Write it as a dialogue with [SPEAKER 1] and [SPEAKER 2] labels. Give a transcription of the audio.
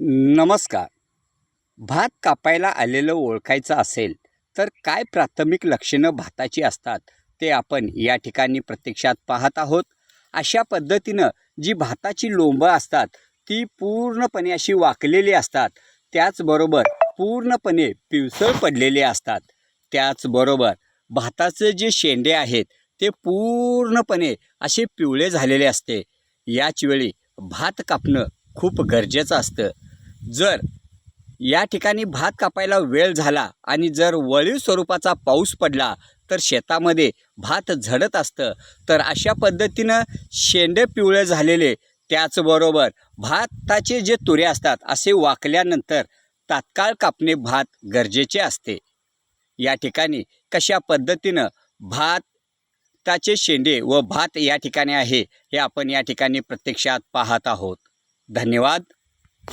[SPEAKER 1] नमस्कार. भात कापायला आलेलं ओळखायचं असेल तर काय प्राथमिक लक्षणं भाताची असतात ते आपण या ठिकाणी प्रत्यक्षात पाहत आहोत. अशा पद्धतीनं जी भाताची लोंबं असतात ती पूर्णपणे अशी वाकलेली असतात. त्याचबरोबर पूर्णपणे पिवसळ पडलेले असतात. त्याचबरोबर भाताचे जे शेंडे आहेत ते पूर्णपणे असे पिवळे झालेले असते. याच वेळी भात कापणं खूप गरजेचं असतं. जर या ठिकाणी भात कापायला वेळ झाला आणि जर वळीव स्वरूपाचा पाऊस पडला तर शेतामध्ये भात झडत असतं. तर अशा पद्धतीनं शेंडे पिवळे झालेले, त्याचबरोबर भाताचे जे तुरे असतात असे वाकल्यानंतर तात्काळ कापणे भात गरजेचे असते. या ठिकाणी कशा पद्धतीनं भाताचे शेंडे व भात या ठिकाणी आहे हे आपण या ठिकाणी प्रत्यक्षात पाहत आहोत. धन्यवाद.